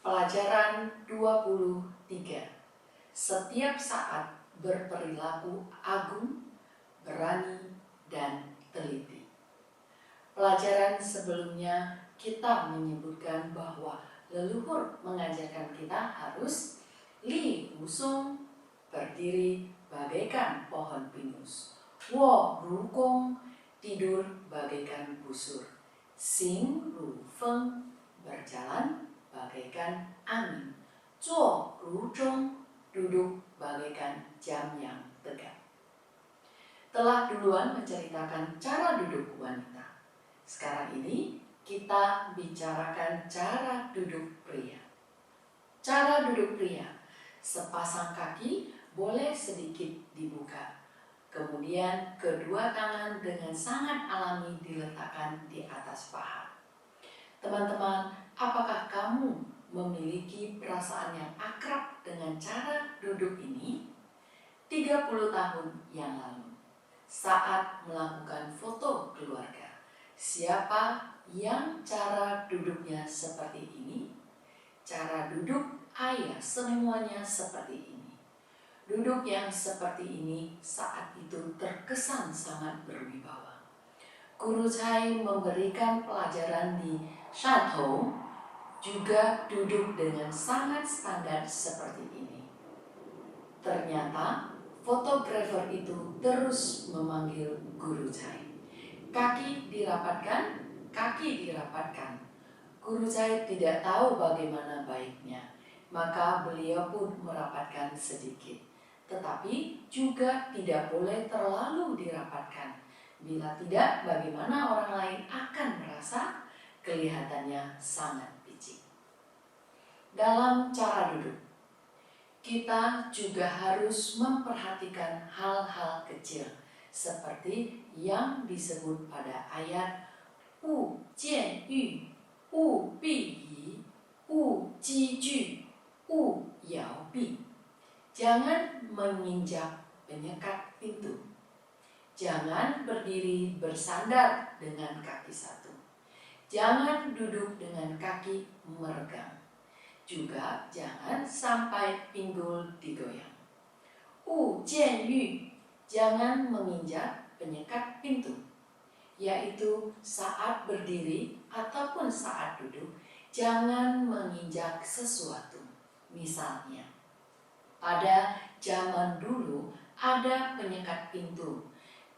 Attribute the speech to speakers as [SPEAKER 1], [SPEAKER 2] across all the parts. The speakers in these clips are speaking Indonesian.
[SPEAKER 1] Pelajaran 23. Setiap saat berperilaku agung, berani, dan teliti. Pelajaran sebelumnya kita menyebutkan bahwa leluhur mengajarkan kita harus li usung, berdiri bagaikan pohon pinus. Wo rukong, tidur bagaikan busur. Xing ru feng, berjalan bagaikan angin. Zuo ru zhong, duduk bagaikan jam yang tegak. Telah duluan menceritakan cara duduk wanita. Sekarang ini kita bicarakan cara duduk pria. Cara duduk pria, sepasang kaki boleh sedikit dibuka. Kemudian kedua tangan dengan sangat alami diletakkan di atas paha. Teman-teman, apakah kamu memiliki perasaan yang akrab dengan cara duduk ini? 30 tahun yang lalu, saat melakukan foto keluarga, siapa yang cara duduknya seperti ini? Cara duduk ayah semuanya seperti ini. Duduk yang seperti ini saat itu terkesan sangat berwibawa. Guru Cai memberikan pelajaran di Shantou juga duduk dengan sangat standar seperti ini. Ternyata fotografer itu terus memanggil Guru Cai. Kaki dirapatkan, kaki dirapatkan. Guru Cai tidak tahu bagaimana baiknya, maka beliau pun merapatkan sedikit. Tetapi juga tidak boleh terlalu dirapatkan. Bila tidak, bagaimana orang lain akan merasa kelihatannya sangat picik. Dalam cara duduk, kita juga harus memperhatikan hal-hal kecil seperti yang disebut pada ayat Wu jian yu, wu bi yi, wu ji ju, wu yao bi. Jangan menginjak penyekat pintu. Jangan berdiri bersandar dengan kaki satu. Jangan duduk dengan kaki meregang. Juga jangan sampai pinggul digoyang. Wu jian yu, jangan menginjak penyekat pintu, yaitu saat berdiri ataupun saat duduk, jangan menginjak sesuatu. Misalnya, pada zaman dulu ada penyekat pintu.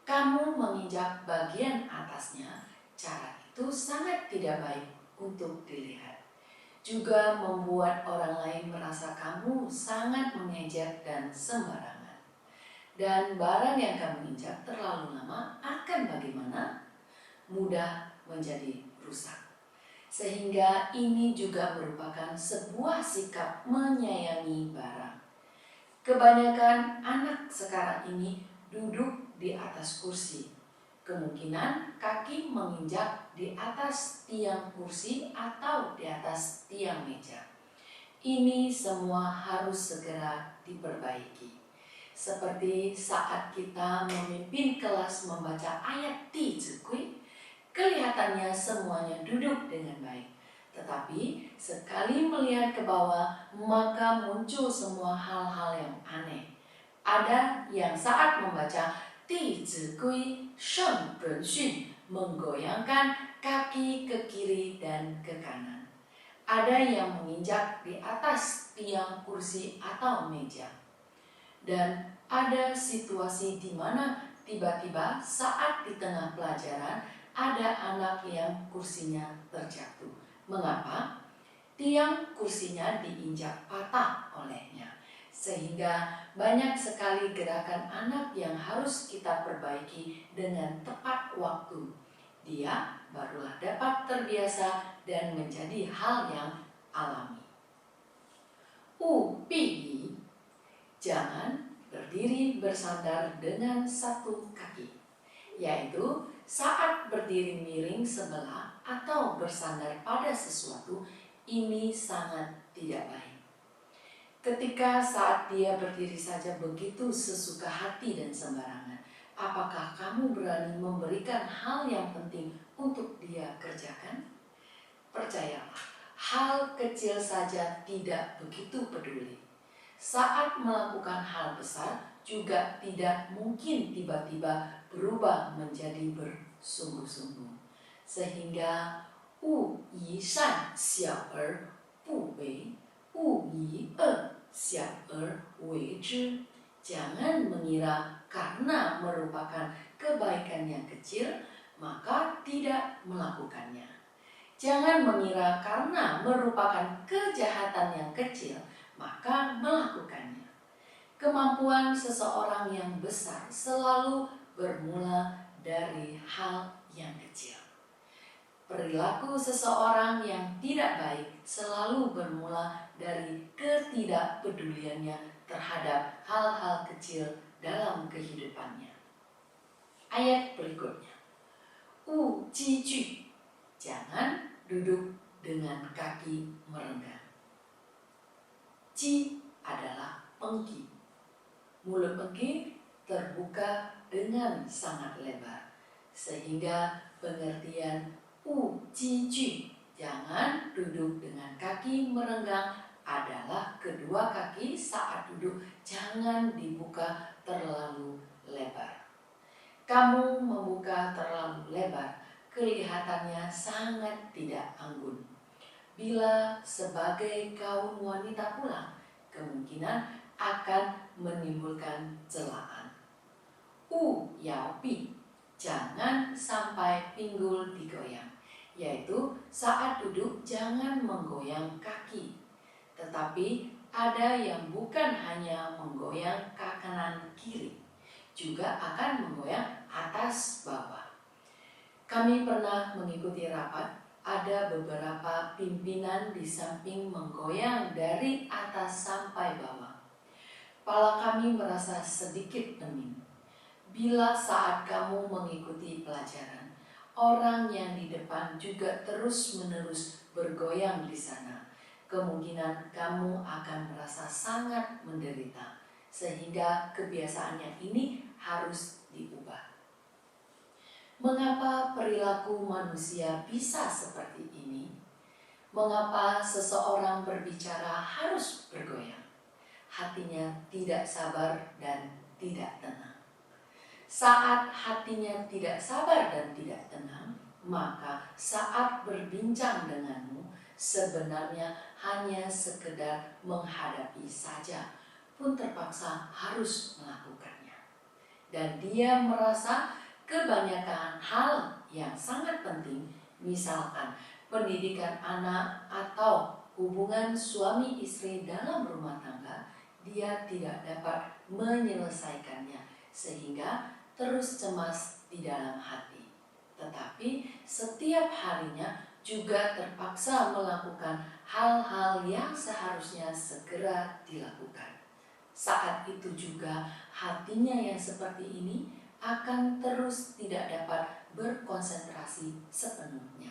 [SPEAKER 1] Kamu menginjak bagian atasnya, cara itu sangat tidak baik untuk dilihat. Juga membuat orang lain merasa kamu sangat mengejek dan sembarangan. Dan barang yang kamu injak terlalu lama akan bagaimana? Mudah menjadi rusak. Sehingga ini juga merupakan sebuah sikap menyayangi barang. Kebanyakan anak sekarang ini duduk di atas kursi. Kemungkinan kaki menginjak di atas tiang kursi atau di atas tiang meja. Ini semua harus segera diperbaiki. Seperti saat kita memimpin kelas membaca ayat Ti Zi Gui, kelihatannya semuanya duduk dengan baik. Tetapi sekali melihat ke bawah, maka muncul semua hal-hal yang aneh. Ada yang saat membaca Ti Zi Gui Sheng Ren Xun menggoyangkan kaki ke kiri dan ke kanan. Ada yang menginjak di atas tiang kursi atau meja. Dan ada situasi di mana tiba-tiba saat di tengah pelajaran ada anak yang kursinya terjatuh. Mengapa? Tiang kursinya diinjak patah olehnya. Sehingga banyak sekali gerakan anak yang harus kita perbaiki dengan tepat waktu. Dia barulah dapat terbiasa dan menjadi hal yang alami. Wu bi yi, jangan berdiri bersandar dengan satu kaki, yaitu saat berdiri miring sebelah atau bersandar pada sesuatu, ini sangat tidak baik. Ketika saat dia berdiri saja begitu sesuka hati dan sembarangan, apakah kamu berani memberikan hal yang penting untuk dia kerjakan? Percayalah, hal kecil saja tidak begitu peduli. Saat melakukan hal besar juga tidak mungkin tiba-tiba berubah menjadi bersungguh-sungguh. Sehingga 勿以善小而不为，勿以恶小而为之。Jangan mengira karena merupakan kebaikan yang kecil, maka tidak melakukannya. Jangan mengira karena merupakan kejahatan yang kecil, maka melakukannya. Kemampuan seseorang yang besar selalu bermula dari hal yang kecil. Perilaku seseorang yang tidak baik selalu bermula dari ketidakpeduliannya terhadap hal-hal kecil dalam kehidupannya. Ayat berikutnya. 勿积聚, jangan duduk dengan kaki merenggang. Ji adalah pengki. Mulut pengki terbuka dengan sangat lebar, sehingga pengertian 勿积聚, jangan duduk dengan kaki merenggang adalah kedua kaki saat duduk jangan dibuka terlalu lebar. Kamu membuka terlalu lebar, kelihatannya sangat tidak anggun. Bila sebagai kaum wanita pula, kemungkinan akan menimbulkan celaan. 勿摇臂, jangan sampai pinggul digoyang, yaitu saat duduk jangan menggoyang kaki. Tetapi ada yang bukan hanya menggoyang ke kanan kiri, juga akan menggoyang atas bawah. Kami pernah mengikuti rapat, ada beberapa pimpinan di samping menggoyang dari atas sampai bawah. Kepala kami merasa sedikit pening. Bila saat kamu mengikuti pelajaran, orang yang di depan juga terus-menerus bergoyang di sana, kemungkinan kamu akan merasa sangat menderita, sehingga kebiasaannya ini harus diubah. Mengapa perilaku manusia bisa seperti ini? Mengapa seseorang berbicara harus bergoyang? Hatinya tidak sabar dan tidak tenang. Saat hatinya tidak sabar dan tidak tenang, maka saat berbincang denganmu sebenarnya hanya sekedar menghadapi saja, pun terpaksa harus melakukannya. Dan dia merasa kebanyakan hal yang sangat penting, misalkan pendidikan anak atau hubungan suami istri dalam rumah tangga, dia tidak dapat menyelesaikannya sehingga terus cemas di dalam hati. Tetapi setiap harinya juga terpaksa melakukan hal-hal yang seharusnya segera dilakukan. Saat itu juga hatinya yang seperti ini akan terus tidak dapat berkonsentrasi sepenuhnya.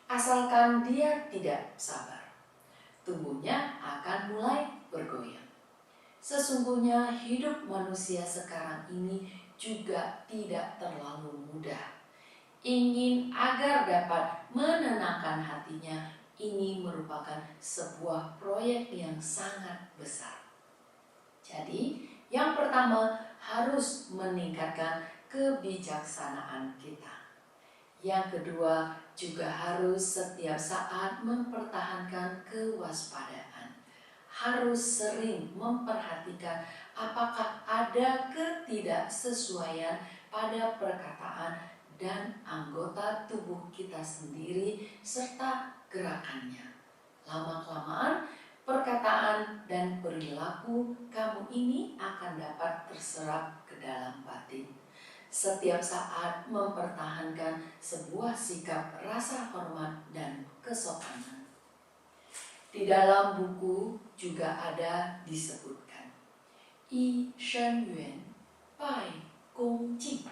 [SPEAKER 1] Asalkan dia tidak sabar, tubuhnya akan mulai bergoyang. Sesungguhnya hidup manusia sekarang ini juga tidak terlalu mudah. Ingin agar dapat menenangkan hatinya, ini merupakan sebuah proyek yang sangat besar. Jadi, yang pertama harus meningkatkan kebijaksanaan kita. Yang kedua juga harus setiap saat mempertahankan kewaspadaan. Harus sering memperhatikan apakah ada ketidaksesuaian pada perkataan dan anggota tubuh kita sendiri serta gerakannya. Lama-kelamaan perkataan dan perilaku kamu ini akan dapat terserap ke dalam batin. Setiap saat mempertahankan sebuah sikap rasa hormat dan kesopanan. Di dalam buku juga ada disebutkan, 一生缘，拜恭敬.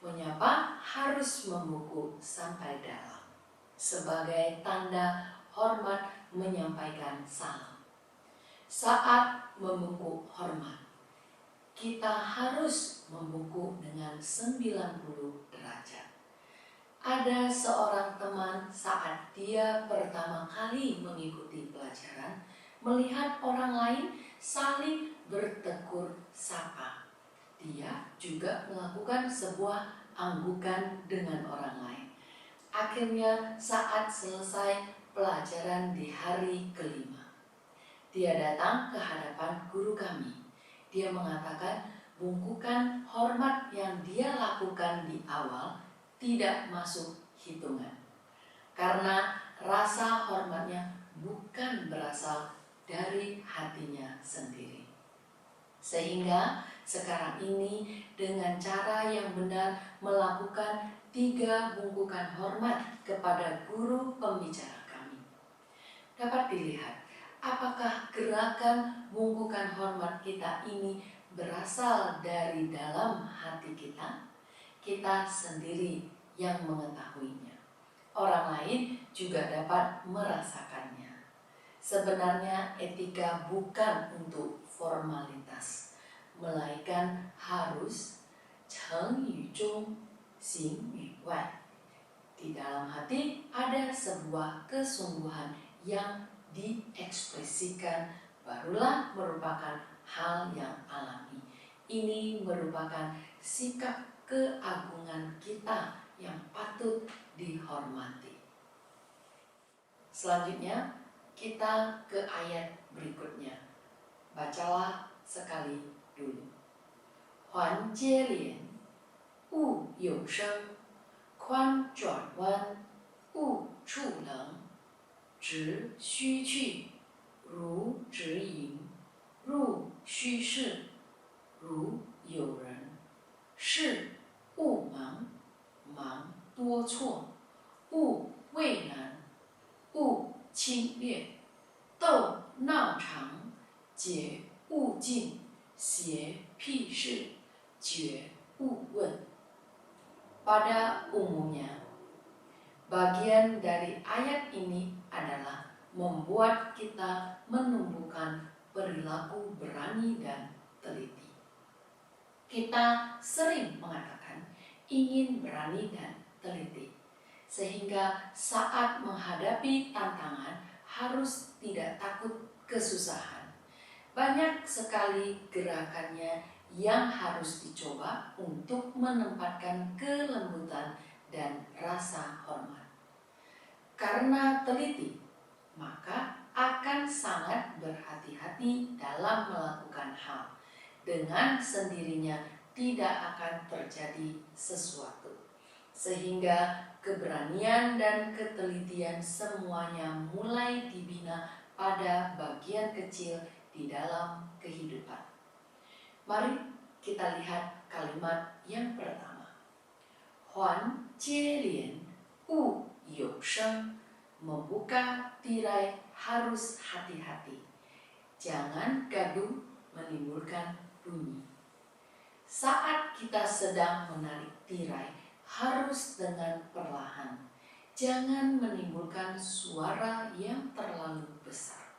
[SPEAKER 1] Menyapa harus membuku sampai dalam, sebagai tanda hormat menyampaikan salam. Saat membuku hormat, kita harus membuku dengan 90 derajat. Ada seorang teman saat dia pertama kali mengikuti pelajaran, melihat orang lain saling bertegur sapa. Dia juga melakukan sebuah anggukan dengan orang lain. Akhirnya saat selesai pelajaran di hari kelima, dia datang ke hadapan guru kami. Dia mengatakan bungkukan hormat yang dia lakukan di awal tidak masuk hitungan. Karena rasa hormatnya bukan berasal dari hatinya sendiri. Sehingga sekarang ini dengan cara yang benar melakukan 3 bungkukan hormat kepada guru pembicara kami. Dapat dilihat apakah gerakan bungkukan hormat kita ini berasal dari dalam hati kita? Kita sendiri yang mengetahuinya. Orang lain juga dapat merasakannya. Sebenarnya etika bukan untuk formalitas, melainkan harus 诚与中，行与外. Di dalam hati ada sebuah kesungguhan yang diekspresikan, barulah merupakan hal yang alami. Ini merupakan sikap keagungan kita yang patut dihormati. Selanjutnya kita ke ayat berikutnya. Bacalah sekali dulu. 环接连，勿有声；宽转弯，勿触棱；直须去，如直营；入须视，如有人；事勿忙，忙多错；勿畏难，勿侵略；斗闹长，解勿尽；邪僻事，绝勿问. Pada umumnya, bagian dari ayat ini adalah membuat kita menumbuhkan perilaku berani dan teliti. Kita sering mengatakan ingin berani dan teliti, sehingga saat menghadapi tantangan harus tidak takut kesusahan. Banyak sekali gerakannya yang harus dicoba untuk menempatkan kelembutan dan rasa hormat. Karena teliti, maka akan sangat berhati-hati dalam melakukan hal. Dengan sendirinya tidak akan terjadi sesuatu. Sehingga keberanian dan ketelitian semuanya mulai dibina pada bagian kecil di dalam kehidupan. Mari kita lihat kalimat yang pertama. 环接连，勿有声. Membuka tirai harus hati-hati. Jangan gaduh menimbulkan bunyi. Saat kita sedang menarik tirai, harus dengan perlahan. Jangan menimbulkan suara yang terlalu besar.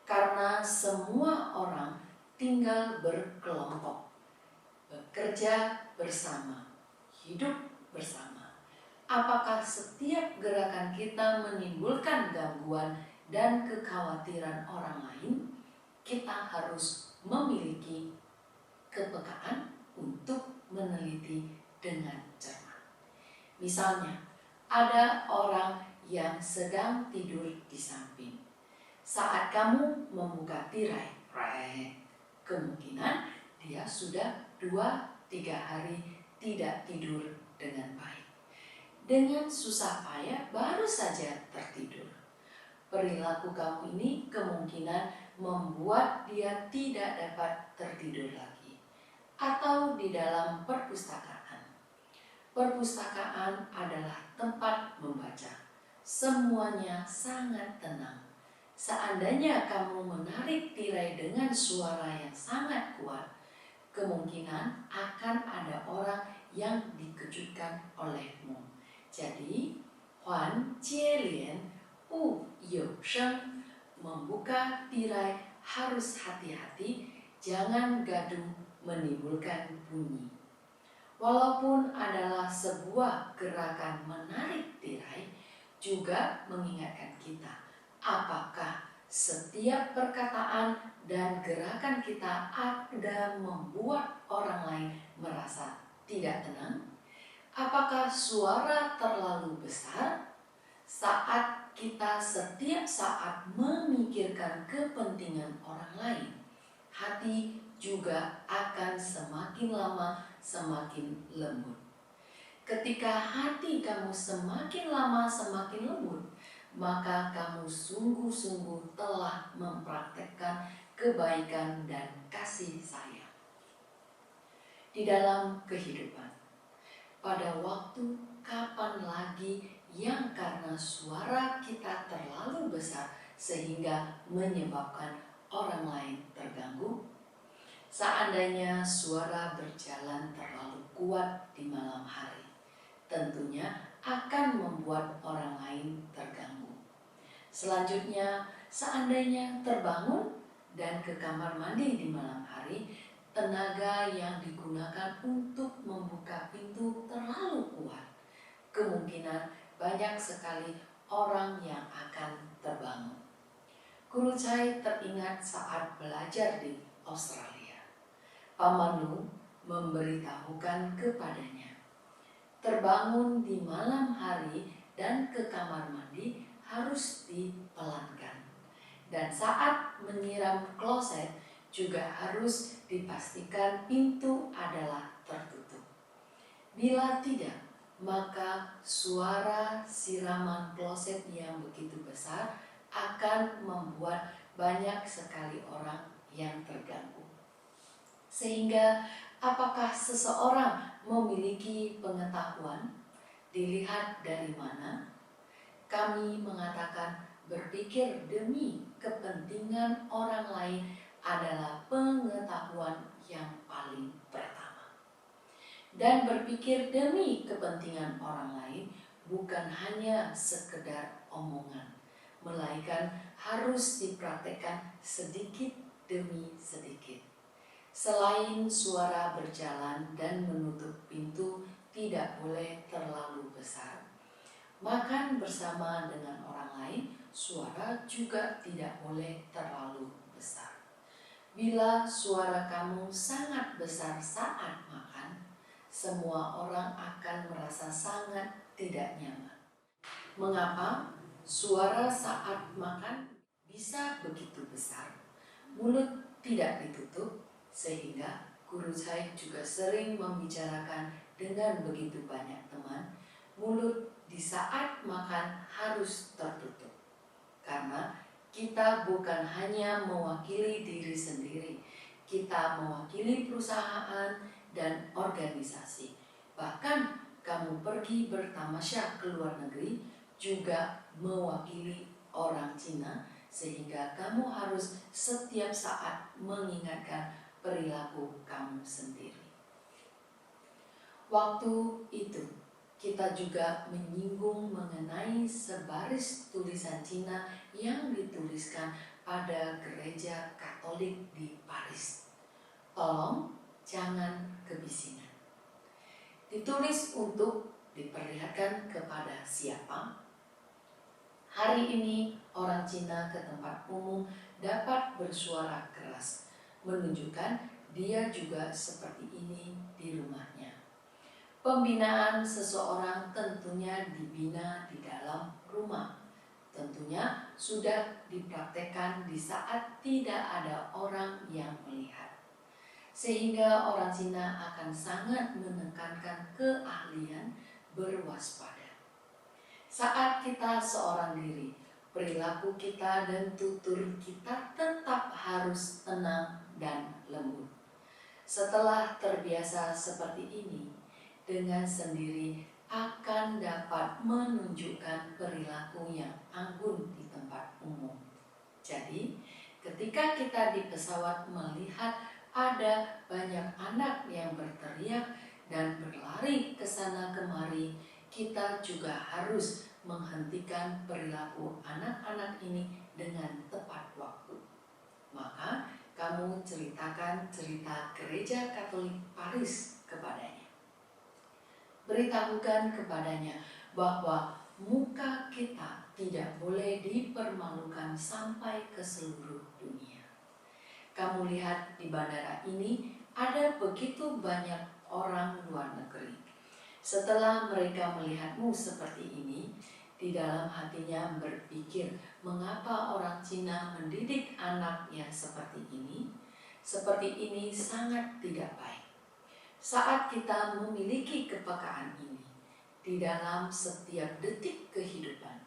[SPEAKER 1] Karena semua orang tinggal berkelompok, bekerja bersama, hidup bersama. Apakah setiap gerakan kita menimbulkan gangguan dan kekhawatiran orang lain? Kita harus memiliki kepekaan untuk meneliti dengan cermat. Misalnya, ada orang yang sedang tidur di samping. Saat kamu membuka tirai, kemungkinan dia sudah 2-3 hari tidak tidur dengan baik. Dengan susah payah baru saja tertidur. Perilaku kamu ini kemungkinan membuat dia tidak dapat tertidur lagi. Atau di dalam perpustakaan. Perpustakaan adalah tempat membaca. Semuanya sangat tenang. Seandainya kamu menarik tirai dengan suara yang sangat kuat, kemungkinan akan ada orang yang dikejutkan olehmu. Jadi, 环接连，勿有声. Membuka tirai harus hati-hati, jangan gaduh menimbulkan bunyi. walaupun adalah sebuah gerakan menarik tirai, juga mengingatkan kita apakah setiap perkataan dan gerakan kita ada membuat orang lain merasa tidak tenang? Apakah suara terlalu besar saat kita setiap saat memikirkan kepentingan orang lain? Hati juga akan semakin lama semakin lembut. Ketika hati kamu semakin lama semakin lembut, maka kamu sungguh-sungguh telah mempraktekkan kebaikan dan kasih sayang. Di dalam kehidupan, pada waktu kapan lagi yang karena suara kita terlalu besar sehingga menyebabkan orang lain terganggu? Seandainya suara berjalan terlalu kuat di malam hari, tentunya akan membuat orang lain terganggu. Selanjutnya, seandainya terbangun dan ke kamar mandi di malam hari, tenaga yang digunakan untuk membuka pintu terlalu kuat, kemungkinan banyak sekali orang yang akan terbangun. Guru Chai teringat saat belajar di Australia. Pamandu memberitahukan kepadanya, terbangun di malam hari dan ke kamar mandi harus dipelankan. Dan saat menyiram kloset juga harus dipastikan pintu adalah tertutup. Bila tidak, maka suara siraman kloset yang begitu besar akan membuat banyak sekali orang yang terganggu. Sehingga apakah seseorang memiliki pengetahuan? Dilihat dari mana? Kami mengatakan berpikir demi kepentingan orang lain adalah pengetahuan yang paling pertama. Dan berpikir demi kepentingan orang lain bukan hanya sekedar omongan, melainkan harus dipraktekkan sedikit demi sedikit. Selain suara berjalan dan menutup pintu tidak boleh terlalu besar, makan bersama dengan orang lain, suara juga tidak boleh terlalu besar. Bila suara kamu sangat besar saat makan, semua orang akan merasa sangat tidak nyaman. Mengapa suara saat makan bisa begitu besar? Mulut tidak ditutup, sehingga Guru Chai juga sering membicarakan dengan begitu banyak teman, mulut di saat makan harus tertutup. Karena kita bukan hanya mewakili diri sendiri, kita mewakili perusahaan dan organisasi. Bahkan kamu pergi bertamasya ke luar negeri juga mewakili orang Cina, sehingga kamu harus setiap saat mengingatkan perilaku kamu sendiri. Waktu itu kita juga menyinggung mengenai sebaris tulisan Cina yang dituliskan pada gereja Katolik di Paris. Tolong jangan kebisingan. Ditulis untuk diperlihatkan kepada siapa? Hari ini orang Cina ke tempat umum dapat bersuara keras, menunjukkan dia juga seperti ini di rumahnya. Pembinaan seseorang tentunya dibina di dalam rumah. Tentunya sudah dipraktekkan di saat tidak ada orang yang melihat. Sehingga orang Cina akan sangat menekankan keahlian berwaspada. Saat kita seorang diri, perilaku kita dan tutur kita tetap harus tenang dan lembut. Setelah terbiasa seperti ini, dengan sendiri akan dapat menunjukkan perilaku yang anggun di tempat umum. Jadi, ketika kita di pesawat melihat ada banyak anak yang berteriak dan berlari ke sana kemari, kita juga harus menghentikan perilaku anak-anak ini dengan tepat waktu. Maka kamu ceritakan cerita gereja Katolik Paris kepadanya. Beritahukan kepadanya bahwa muka kita tidak boleh dipermalukan sampai ke seluruh dunia. Kamu lihat di bandara ini ada begitu banyak orang luar negeri. Setelah mereka melihatmu seperti ini, di dalam hatinya berpikir, mengapa orang Cina mendidik anaknya seperti ini? Seperti ini sangat tidak baik. Saat kita memiliki kepekaan ini di dalam setiap detik kehidupan,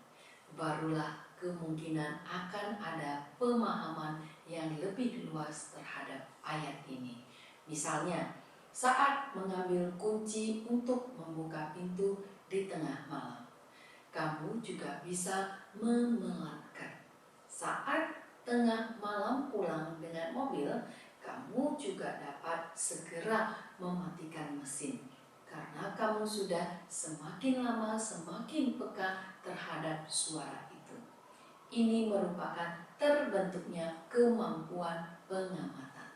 [SPEAKER 1] barulah kemungkinan akan ada pemahaman yang lebih luas terhadap ayat ini. Misalnya, saat mengambil kunci untuk membuka pintu di tengah malam, kamu juga bisa memelankan. Saat tengah malam pulang dengan mobil, kamu juga dapat segera mematikan mesin, karena kamu sudah semakin lama semakin peka terhadap suara itu. Ini merupakan terbentuknya kemampuan pengamatan.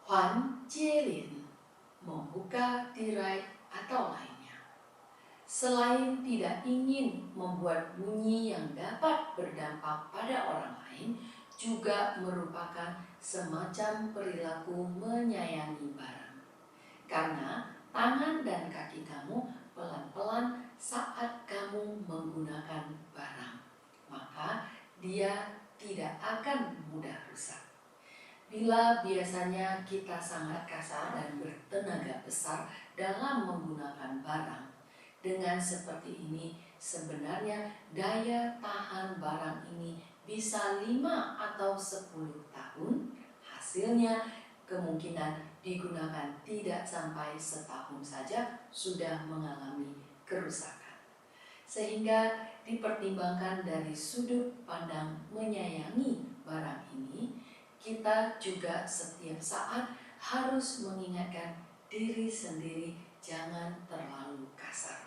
[SPEAKER 1] Huan Jielin, membuka tirai atau lainnya. Selain tidak ingin membuat bunyi yang dapat berdampak pada orang lain, juga merupakan semacam perilaku menyayangi barang. Karena tangan dan kaki kamu pelan-pelan saat kamu menggunakan barang, maka dia tidak akan mudah rusak. Bila biasanya kita sangat kasar dan bertenaga besar dalam menggunakan barang, dengan seperti ini sebenarnya daya tahan barang ini bisa 5 atau 10 tahun, hasilnya kemungkinan digunakan tidak sampai setahun saja sudah mengalami kerusakan. Sehingga dipertimbangkan dari sudut pandang menyayangi barang ini, kita juga setiap saat harus mengingatkan diri sendiri jangan terlalu kasar.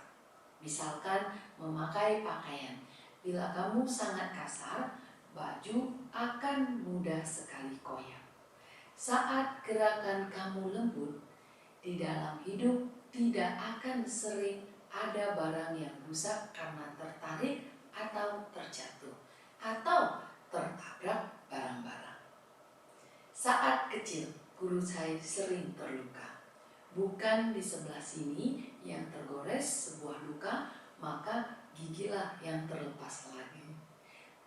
[SPEAKER 1] Misalkan memakai pakaian, bila kamu sangat kasar, baju akan mudah sekali koyak. Saat gerakan kamu lembut, di dalam hidup tidak akan sering ada barang yang rusak karena tertarik atau terjatuh, atau tertabrak barang-barang. Saat kecil, guru saya sering terluka. Bukan di sebelah sini yang tergores sebuah luka, maka gigilah yang terlepas lagi.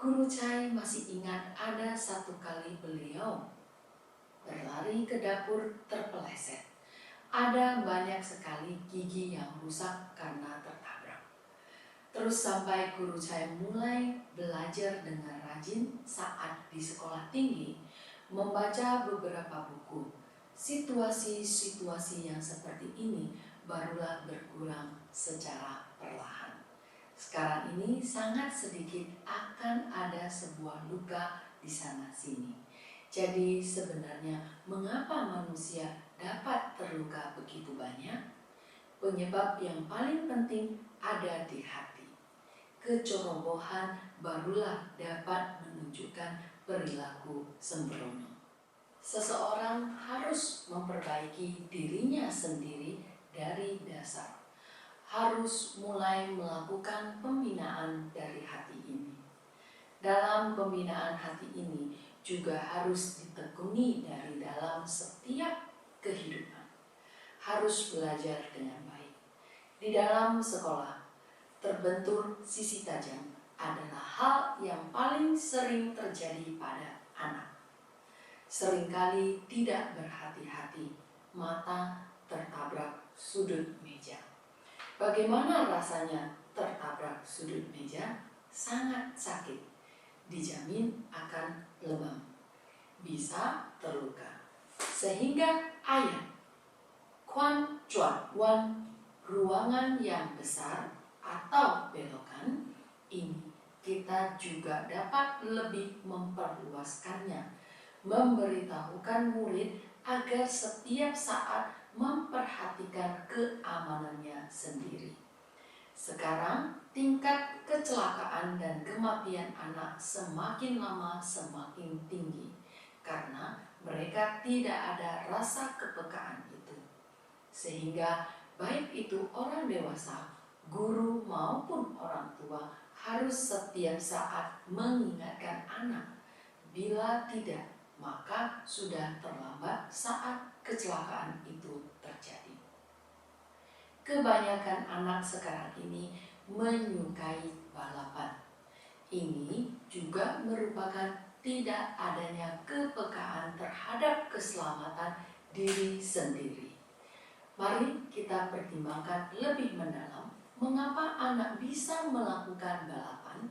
[SPEAKER 1] Guru Chai masih ingat ada satu kali beliau berlari ke dapur terpeleset. Ada banyak sekali gigi yang rusak karena tertabrak. Terus sampai Guru Chai mulai belajar dengan rajin saat di sekolah tinggi, membaca beberapa buku. Situasi-situasi yang seperti ini barulah berkurang secara perlahan. Sekarang ini sangat sedikit akan ada sebuah luka di sana-sini. Jadi sebenarnya mengapa manusia dapat terluka begitu banyak? Penyebab yang paling penting ada di hati. Kecerobohan barulah dapat menunjukkan perilaku sembrono. Seseorang harus memperbaiki dirinya sendiri dari dasar. Harus mulai melakukan pembinaan dari hati ini. Dalam pembinaan hati ini juga harus ditekuni dari dalam setiap kehidupan. Harus belajar dengan baik. Di dalam sekolah, terbentur sisi tajam adalah hal yang paling sering terjadi pada anak. Seringkali tidak berhati-hati, mata tertabrak sudut meja. Bagaimana rasanya tertabrak sudut meja? Sangat sakit. Dijamin akan lebam. Bisa terluka. Sehingga ayat Kuan Chuan Wan, ruangan yang besar atau belokan, ini kita juga dapat lebih memperluaskannya. Memberitahukan murid agar setiap saat memperhatikan keamanannya sendiri. Sekarang tingkat kecelakaan dan kematian anak semakin lama semakin tinggi karena mereka tidak ada rasa kepekaan itu. Sehingga baik itu orang dewasa, guru maupun orang tua harus setiap saat mengingatkan anak. Bila tidak, maka sudah terlambat saat kecelakaan itu terjadi. Kebanyakan anak sekarang ini menyukai balapan. Ini juga merupakan tidak adanya kepekaan terhadap keselamatan diri sendiri. Mari kita pertimbangkan lebih mendalam mengapa anak bisa melakukan balapan.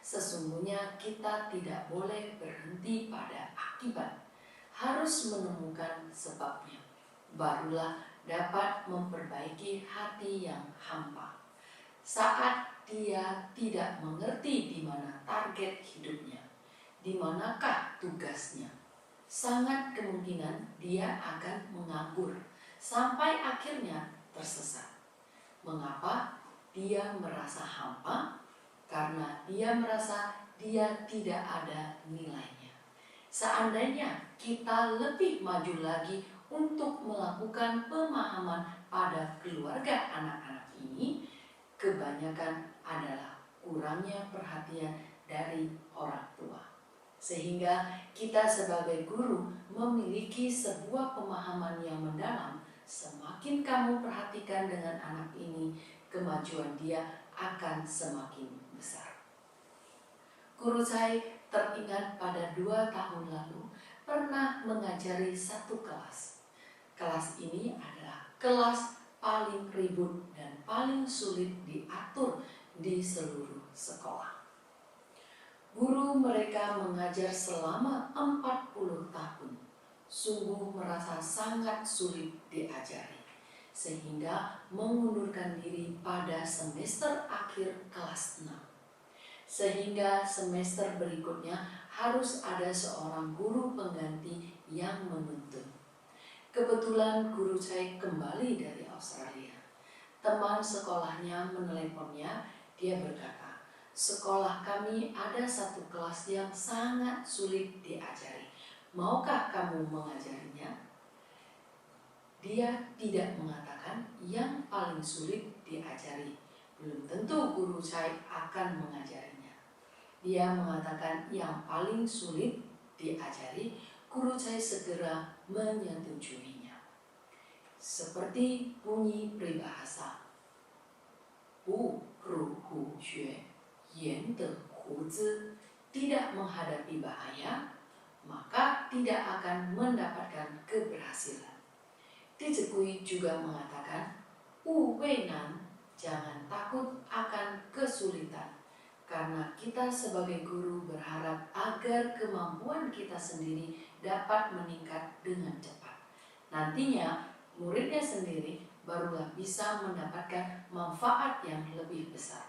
[SPEAKER 1] Sesungguhnya kita tidak boleh berhenti pada akibat, harus menemukan sebabnya. Barulah dapat memperbaiki hati yang hampa. Saat dia tidak mengerti di mana target hidupnya, di manakah tugasnya, sangat kemungkinan dia akan menganggur sampai akhirnya tersesat. Mengapa dia merasa hampa? Karena dia merasa dia tidak ada nilainya. Seandainya kita lebih maju lagi untuk melakukan pemahaman pada keluarga anak-anak ini, kebanyakan adalah kurangnya perhatian dari orang tua. Sehingga kita sebagai guru memiliki sebuah pemahaman yang mendalam. Semakin kamu perhatikan dengan anak ini, kemajuan dia akan semakin besar. Guru saya teringat pada 2 tahun lalu pernah mengajari satu kelas. Kelas ini adalah kelas paling ribut dan paling sulit diatur di seluruh sekolah. Guru mereka mengajar selama 40 tahun. Sungguh merasa sangat sulit diajari, sehingga mengundurkan diri pada semester akhir kelas 6. Sehingga semester berikutnya harus ada seorang guru pengganti yang menuntun. Kebetulan guru saya kembali dari Australia. Teman sekolahnya meneleponnya, dia berkata, "Sekolah kami ada satu kelas yang sangat sulit diajari. Maukah kamu mengajarinya?" Dia tidak mengatakan yang paling sulit diajari. Belum tentu guru saya akan mengajarinya. Dia mengatakan yang paling sulit diajari, guru saya segera menyetujuinya. Seperti bunyi peribahasa, 不入虎穴，焉得虎子. Tidak menghadapi bahaya, maka tidak akan mendapatkan keberhasilan.弟子规juga mengatakan, 勿畏难, jangan takut akan kesulitan. Karena kita sebagai guru berharap agar kemampuan kita sendiri dapat meningkat dengan cepat. Nantinya muridnya sendiri barulah bisa mendapatkan manfaat yang lebih besar.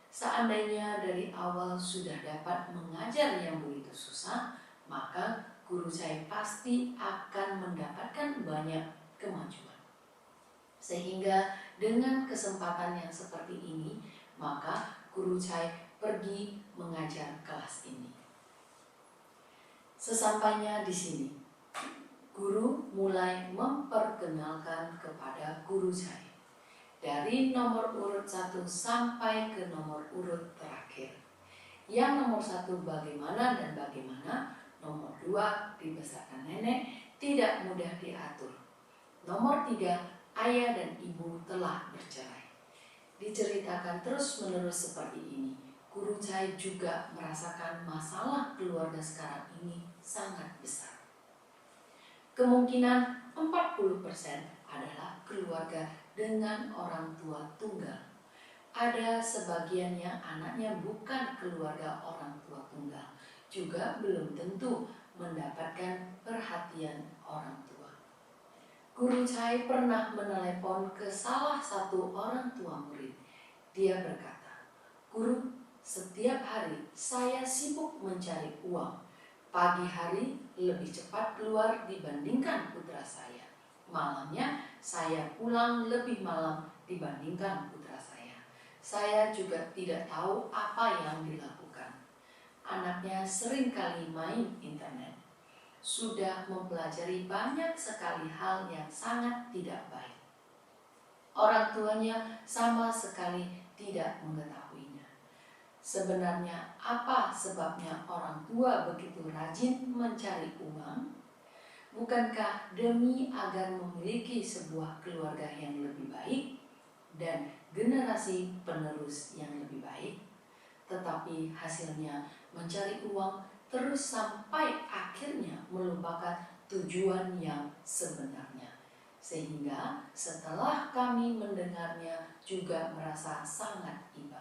[SPEAKER 1] Seandainya dari awal sudah dapat mengajar yang begitu susah, maka guru saya pasti akan mendapatkan banyak kemajuan. Sehingga dengan kesempatan yang seperti ini, maka guru saya pergi mengajar kelas ini. Sesampainya di sini, guru mulai memperkenalkan kepada guru saya dari nomor urut 1 sampai ke nomor urut terakhir. Yang nomor 1 bagaimana dan bagaimana, nomor 2 dibesarkan nenek, tidak mudah diatur. Nomor 3, ayah dan ibu telah bercerai. Diceritakan terus-menerus seperti ini. Guru saya juga merasakan masalah keluarga sekarang ini sangat besar. Kemungkinan 40% adalah keluarga dengan orang tua tunggal. Ada sebagian yang anaknya bukan keluarga orang tua tunggal, juga belum tentu mendapatkan perhatian orang tua. Guru saya pernah menelepon ke salah satu orang tua murid. Dia berkata, "Guru, setiap hari saya sibuk mencari uang. Pagi hari lebih cepat keluar dibandingkan putra saya. Malamnya saya pulang lebih malam dibandingkan putra saya. Saya juga tidak tahu apa yang dilakukan. Anaknya sering kali main internet. Sudah mempelajari banyak sekali hal yang sangat tidak baik. Orang tuanya sama sekali tidak mengetahuinya. Sebenarnya apa sebabnya orang tua begitu rajin mencari uang? Bukankah demi agar memiliki sebuah keluarga yang lebih baik dan generasi penerus yang lebih baik? Tetapi hasilnya mencari uang terus sampai akhirnya melupakan tujuan yang sebenarnya. Sehingga setelah kami mendengarnya juga merasa sangat iba.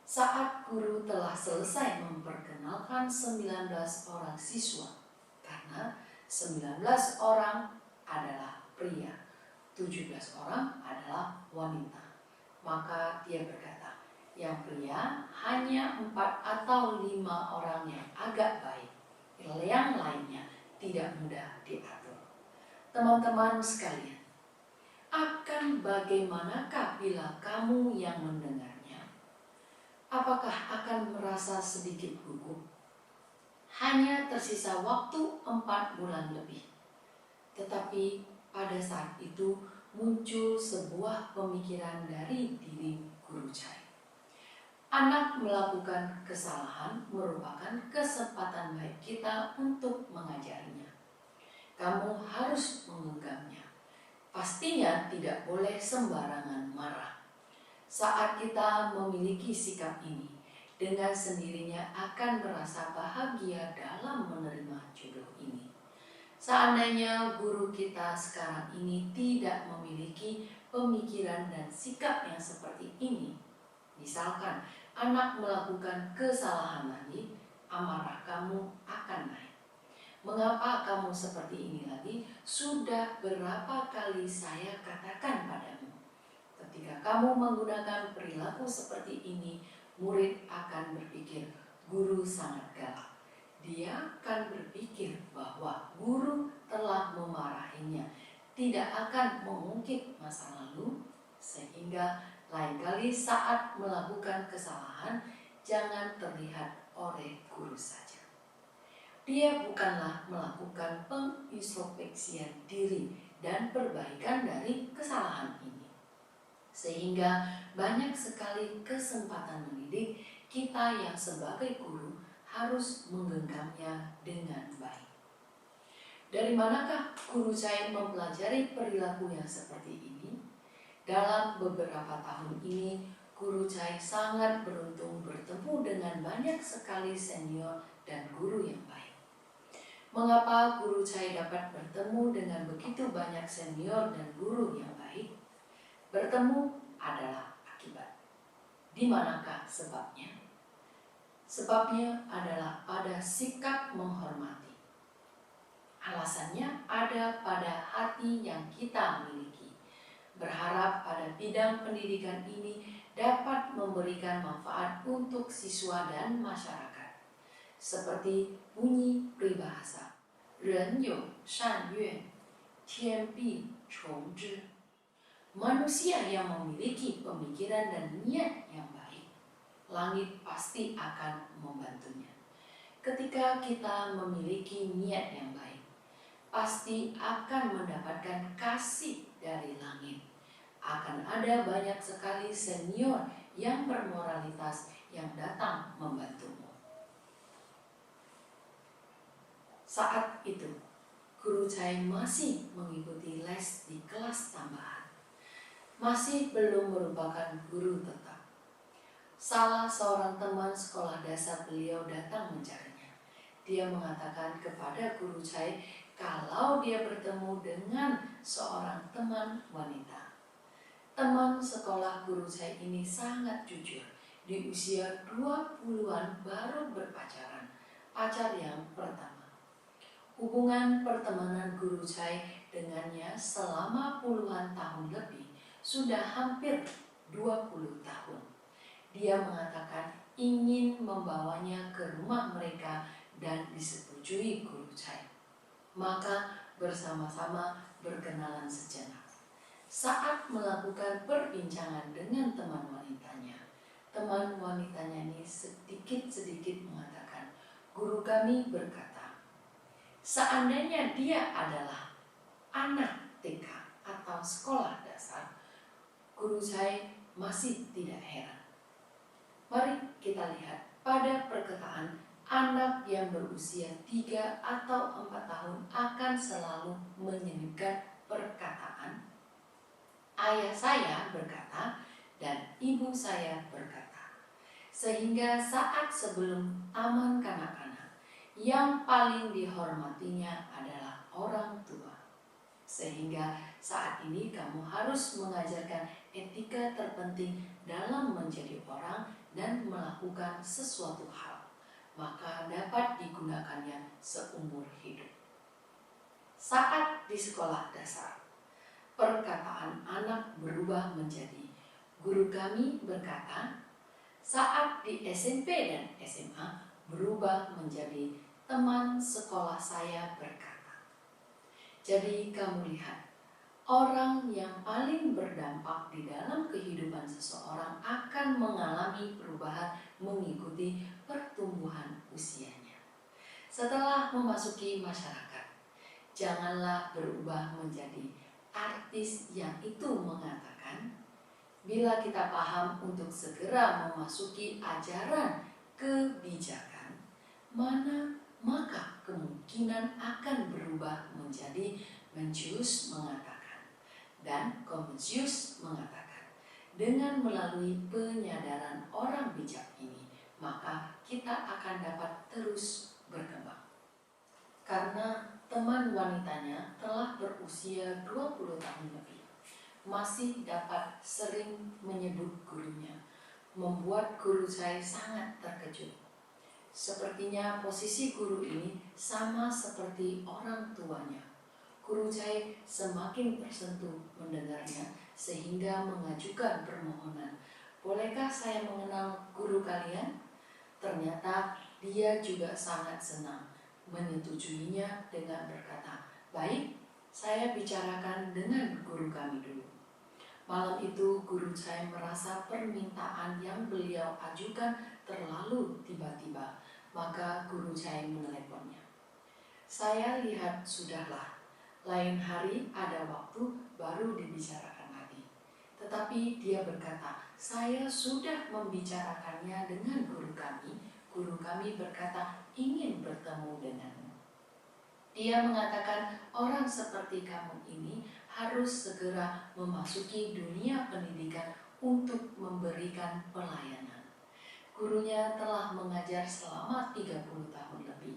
[SPEAKER 1] Saat guru telah selesai memperkenalkan 19 orang siswa, karena 19 orang adalah pria, 17 orang adalah wanita. Maka dia berkata, yang pria hanya 4 atau 5 orang yang agak baik, yang lainnya tidak mudah diatur. Teman-teman sekalian, akan bagaimanakah bila kamu yang mendengarnya? Apakah akan merasa sedikit gugup? Hanya tersisa waktu 4 bulan lebih. Tetapi pada saat itu muncul sebuah pemikiran dari diri guru Chai. Anak melakukan kesalahan merupakan kesempatan baik kita untuk mengajarinya. Kamu harus menggenggamnya. Pastinya tidak boleh sembarangan marah. Saat kita memiliki sikap ini, dengan sendirinya akan merasa bahagia dalam menerima jodoh ini. Seandainya guru kita sekarang ini tidak memiliki pemikiran dan sikap yang seperti ini, misalkan anak melakukan kesalahan lagi, amarah kamu akan naik. Mengapa kamu seperti ini lagi? Sudah berapa kali saya katakan padamu. Ketika kamu menggunakan perilaku seperti ini, murid akan berpikir guru sangat galak. Dia akan berpikir bahwa guru telah memarahinya, tidak akan mengungkit masa lalu, sehingga lain kali saat melakukan kesalahan jangan terlihat oleh guru saja. Dia bukanlah melakukan pengintrospeksian diri dan perbaikan dari kesalahan ini. Sehingga banyak sekali kesempatan mendidik kita yang sebagai guru harus menggenggamnya dengan baik. Dari manakah guru Chai mempelajari perilaku yang seperti ini? Dalam beberapa tahun ini, guru Chai sangat beruntung bertemu dengan banyak sekali senior dan guru yang baik. Mengapa guru Chai dapat bertemu dengan begitu banyak senior dan guru yang baik? Bertemu adalah akibat. Di manakah sebabnya? Sebabnya adalah pada sikap menghormati. Alasannya ada pada hati yang kita miliki. Berharap pada bidang pendidikan ini dapat memberikan manfaat untuk siswa dan masyarakat. Seperti bunyi peribahasa, 人有善愿，天必从之. Manusia yang memiliki pemikiran dan niat yang baik, langit pasti akan membantunya. Ketika kita memiliki niat yang baik, pasti akan mendapatkan kasih dari langit. Akan ada banyak sekali senior yang bermoralitas yang datang membantumu. Saat itu, guru Chai masih mengikuti les di kelas tambahan. Masih belum merupakan guru tetap. Salah seorang teman sekolah dasar beliau datang mencarinya. Dia mengatakan kepada guru Chai kalau dia bertemu dengan seorang teman wanita. Teman sekolah guru Chai ini sangat jujur. Di usia 20-an baru berpacaran. Pacar yang pertama. Hubungan pertemanan guru Chai dengannya selama puluhan tahun lebih, sudah hampir 20 tahun. Dia mengatakan ingin membawanya ke rumah mereka dan disetujui guru Chai. Maka bersama-sama berkenalan sejenak. Saat melakukan perbincangan dengan teman wanitanya ini sedikit-sedikit mengatakan, guru kami berkata, seandainya dia adalah anak TK atau sekolah dasar, Guru Chai masih tidak heran. Mari kita lihat pada perkataan anak yang berusia 3 atau 4 tahun akan selalu menyelipkan perkataan ayah saya berkata dan ibu saya berkata. Sehingga saat sebelum taman kanak-kanak, yang paling dihormatinya adalah orang tua. Sehingga saat ini kamu harus mengajarkan etika terpenting dalam menjadi orang dan melakukan sesuatu hal, maka dapat digunakannya seumur hidup. Saat di sekolah dasar, perkataan anak berubah menjadi guru kami berkata. Saat di SMP dan SMA berubah menjadi teman sekolah saya berkata. Jadi kamu lihat, orang yang paling berdampak di dalam kehidupan seseorang akan mengalami perubahan mengikuti pertumbuhan usianya. Setelah memasuki masyarakat, janganlah berubah menjadi artis yang itu mengatakan, bila kita paham untuk segera memasuki ajaran kebijakan, maka kemungkinan akan berubah menjadi Mencius mengatakan dan Konfusius mengatakan. Dengan melalui penyadaran orang bijak ini, maka kita akan dapat terus berkembang. Karena teman wanitanya telah berusia 20 tahun lebih, masih dapat sering menyebut gurunya, membuat Guru Chai sangat terkejut. Sepertinya posisi guru ini sama seperti orang tuanya. Guru Chai semakin tersentuh mendengarnya sehingga mengajukan permohonan. Bolehkah saya mengenal guru kalian? Ternyata dia juga sangat senang menyetujuinya dengan berkata, baik, saya bicarakan dengan guru kami dulu. Malam itu Guru Chai merasa permintaan yang beliau ajukan terlalu tiba-tiba, maka Guru Chai meneleponnya. Saya lihat sudahlah, lain hari ada waktu baru dibicarakan lagi. Tetapi dia berkata, saya sudah membicarakannya dengan guru kami. Guru kami berkata ingin bertemu denganmu. Dia mengatakan orang seperti kamu ini harus segera memasuki dunia pendidikan untuk memberikan pelayanan. Gurunya telah mengajar selama 30 tahun lebih.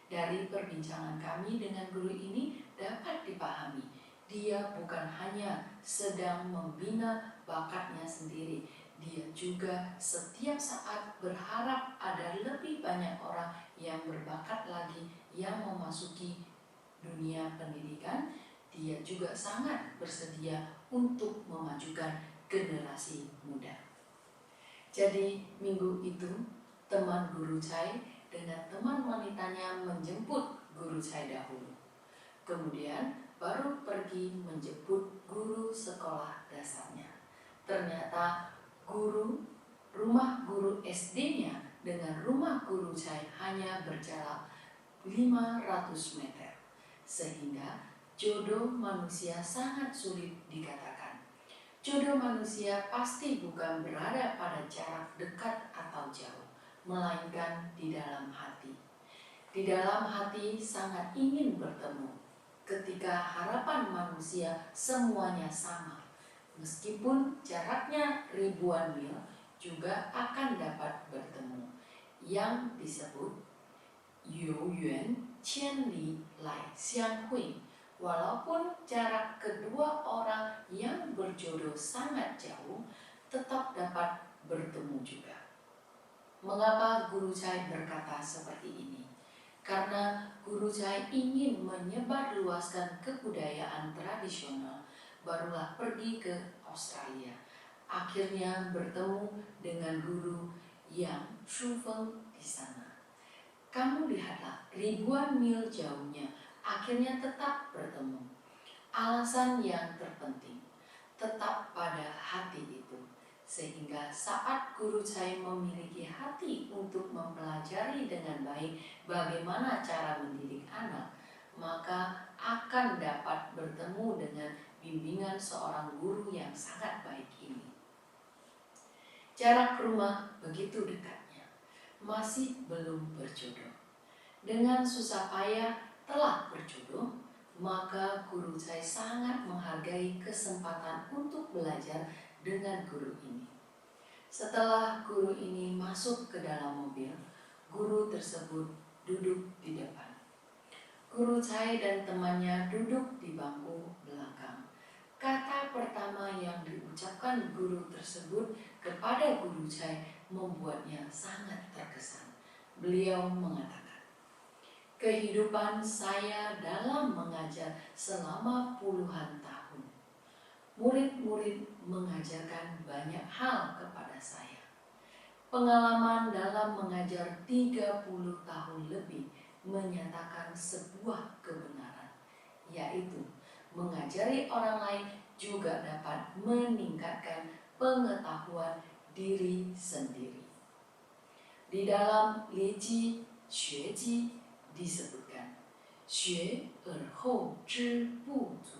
[SPEAKER 1] Dari perbincangan kami dengan guru ini dapat dipahami, dia bukan hanya sedang membina bakatnya sendiri, dia juga setiap saat berharap ada lebih banyak orang yang berbakat lagi yang memasuki dunia pendidikan. Dia juga sangat bersedia untuk memajukan generasi muda. Jadi minggu itu teman Guru Chai dengan teman wanitanya menjemput Guru Chai dahulu. Kemudian baru pergi menjemput guru sekolah dasarnya. Ternyata rumah guru SD-nya dengan rumah Guru Chai hanya berjarak 500 meter. Sehingga jodoh manusia sangat sulit dikatakan. Jodoh manusia pasti bukan berada pada jarak dekat atau jauh, melainkan di dalam hati. Di dalam hati sangat ingin bertemu. Ketika harapan manusia semuanya sama, meskipun jaraknya ribuan mil, juga akan dapat bertemu. Yang disebut Yu Yuan Qian Li Lai Xiang Hui. Walaupun jarak kedua orang yang berjodoh sangat jauh, tetap dapat bertemu juga. Mengapa Guru Chai berkata seperti ini? Karena Guru Chai ingin menyebarluaskan kebudayaan tradisional, barulah pergi ke Australia. Akhirnya bertemu dengan guru yang Shufeng di sana. Kamu lihatlah, ribuan mil jauhnya, akhirnya tetap bertemu. Alasan yang terpenting, tetap pada hati itu. Sehingga saat Guru Chai memiliki hati untuk mempelajari dengan baik bagaimana cara mendidik anak, maka akan dapat bertemu dengan bimbingan seorang guru yang sangat baik ini. Jarak rumah begitu dekatnya, masih belum berjodoh. Dengan susah payah telah berjodoh, maka guru saya sangat menghargai kesempatan untuk belajar dengan guru ini. Setelah guru ini masuk ke dalam mobil, guru tersebut duduk di depan. Guru saya dan temannya duduk di bangku belakang. Kata pertama yang diucapkan guru tersebut kepada guru saya membuatnya sangat terkesan. Beliau mengatakan, "Kehidupan saya dalam mengajar selama puluhan tahun. Murid-murid mengajarkan banyak hal kepada saya. Pengalaman dalam mengajar 30 tahun lebih menyatakan sebuah kebenaran, yaitu mengajari orang lain juga dapat meningkatkan pengetahuan diri sendiri." Di dalam Lieji Xueji disebutkan, 学而后知不足，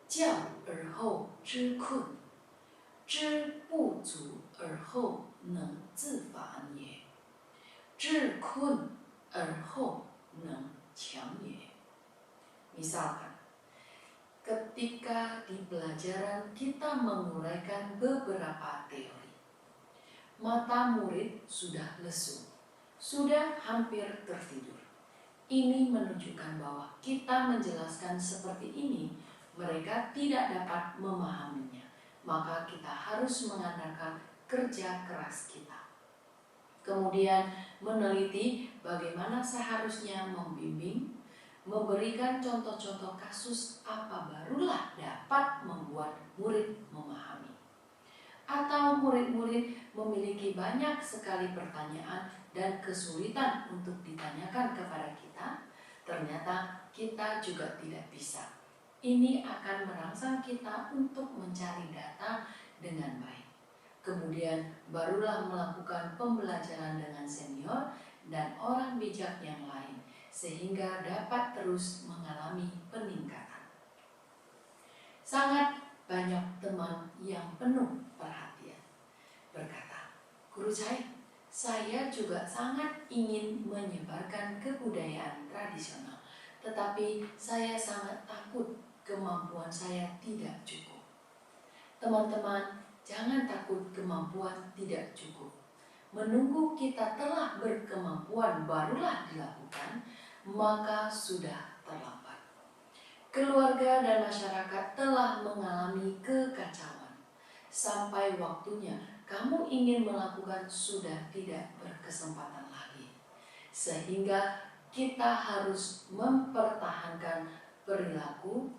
[SPEAKER 1] 教而后知困，知不足而后能自反也，知困而后能强也. Misalkan, ketika di pelajaran kita menguraikan beberapa teori, mata murid sudah lesu, sudah hampir tertidur. Ini menunjukkan bahwa kita menjelaskan seperti ini, mereka tidak dapat memahaminya. Maka kita harus mengandalkan kerja keras kita. Kemudian meneliti bagaimana seharusnya membimbing, memberikan contoh-contoh kasus apa barulah dapat membuat murid memahami. Atau murid-murid memiliki banyak sekali pertanyaan dan kesulitan untuk ditanyakan kepada kita, ternyata kita juga tidak bisa. Ini akan merangsang kita untuk mencari data dengan baik. Kemudian barulah melakukan pembelajaran dengan senior dan orang bijak yang lain, sehingga dapat terus mengalami peningkatan. Sangat banyak teman yang penuh perhatian berkata, "Guru saya juga sangat ingin menyebarkan kebudayaan tradisional, tetapi saya sangat takut kemampuan saya tidak cukup." Teman-teman, jangan takut kemampuan tidak cukup. Menunggu kita telah berkemampuan barulah dilakukan, maka sudah terlambat. Keluarga dan masyarakat telah mengalami kekacauan. Sampai waktunya kamu ingin melakukan sudah tidak berkesempatan lagi. Sehingga kita harus mempertahankan perilaku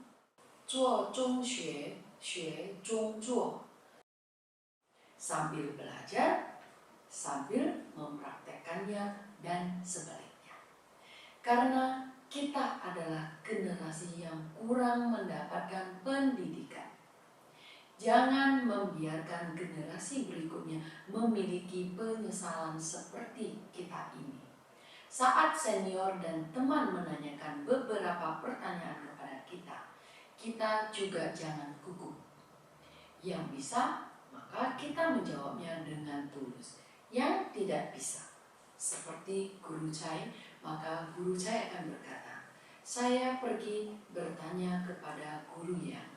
[SPEAKER 1] 做中学，学中做. Sambil belajar, sambil mempraktekkannya dan sebaliknya. Karena kita adalah generasi yang kurang mendapatkan pendidikan. Jangan membiarkan generasi berikutnya memiliki penyesalan seperti kita ini. Saat senior dan teman menanyakan beberapa pertanyaan kepada kita, kita juga jangan gugup. Yang bisa, maka kita menjawabnya dengan tulus. Yang tidak bisa, seperti guru saya, maka guru saya akan berkata, "Saya pergi bertanya kepada guru yang."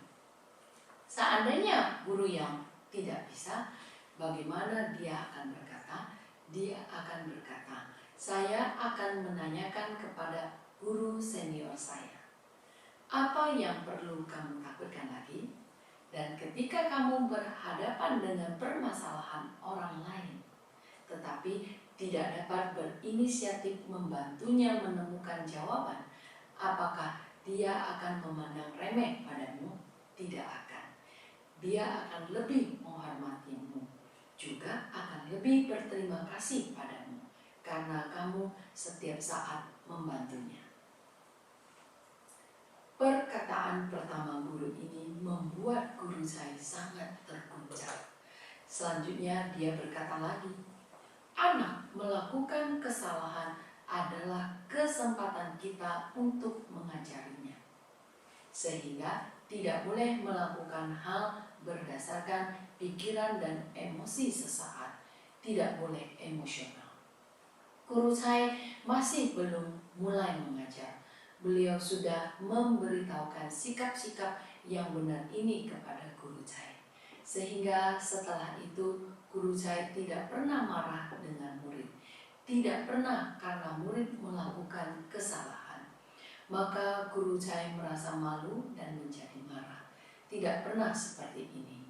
[SPEAKER 1] Seandainya guru yang tidak bisa, bagaimana dia akan berkata? Dia akan berkata, "Saya akan menanyakan kepada guru senior saya. Apa yang perlu kamu takutkan lagi? Dan ketika kamu berhadapan dengan permasalahan orang lain, tetapi tidak dapat berinisiatif membantunya menemukan jawaban, apakah dia akan memandang remeh padamu? Tidak akan. Dia akan lebih menghormatimu, juga akan lebih berterima kasih padamu, karena kamu setiap saat membantunya." Perkataan pertama guru ini membuat guru saya sangat terguncang. Selanjutnya dia berkata lagi, "Anak melakukan kesalahan adalah kesempatan kita untuk mengajarinya. Sehingga tidak boleh melakukan hal berdasarkan pikiran dan emosi sesaat, tidak boleh emosional. Guru saya masih belum mulai mengajar. Beliau sudah memberitahukan sikap-sikap yang benar ini kepada guru saya. Sehingga setelah itu guru saya tidak pernah marah dengan murid. Tidak pernah karena murid melakukan kesalahan. Maka guru saya merasa malu dan menjadi marah. Tidak pernah seperti ini.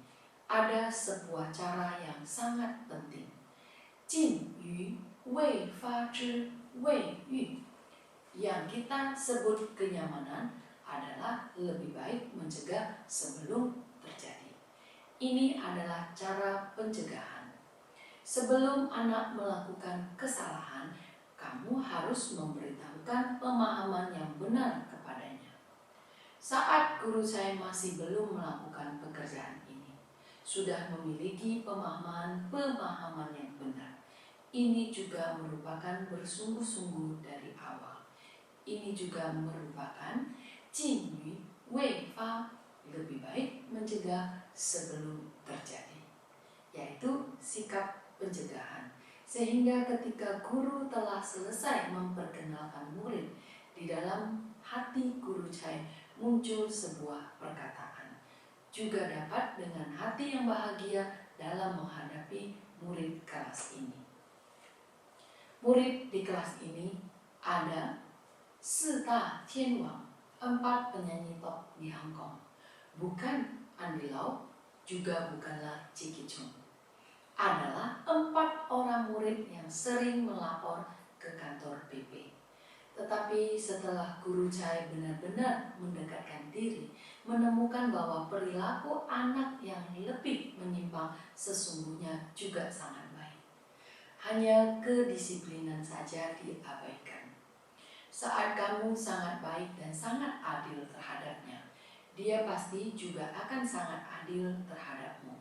[SPEAKER 1] Ada sebuah cara yang sangat penting. Jin yu wei fa zhi wei yu. Yang kita sebut kenyamanan adalah lebih baik mencegah sebelum terjadi. Ini adalah cara pencegahan. Sebelum anak melakukan kesalahan, kamu harus memberitahukan pemahaman yang benar kepadanya. Saat guru saya masih belum melakukan pekerjaan ini, sudah memiliki pemahaman yang benar. Ini juga merupakan bersungguh-sungguh dari awal. Ini juga merupakan jin yu wei fa, lebih baik mencegah sebelum terjadi, yaitu sikap pencegahan. Sehingga ketika guru telah selesai memperkenalkan murid, di dalam hati guru saya muncul sebuah perkataan. Juga dapat dengan hati yang bahagia dalam menghadapi murid kelas ini. Murid di kelas ini ada 4大天王, 4 penyanyi top di Hong Kong. Bukan Andy Lau, juga bukanlah Jackie Chung. Adalah 4 orang murid yang sering melapor ke kantor PP. Tetapi setelah guru saya benar-benar mendekatkan diri, menemukan bahwa perilaku anak yang lebih menyimpang sesungguhnya juga sangat baik. Hanya kedisiplinan saja diabaikan. Saat kamu sangat baik dan sangat adil terhadapnya, dia pasti juga akan sangat adil terhadapmu.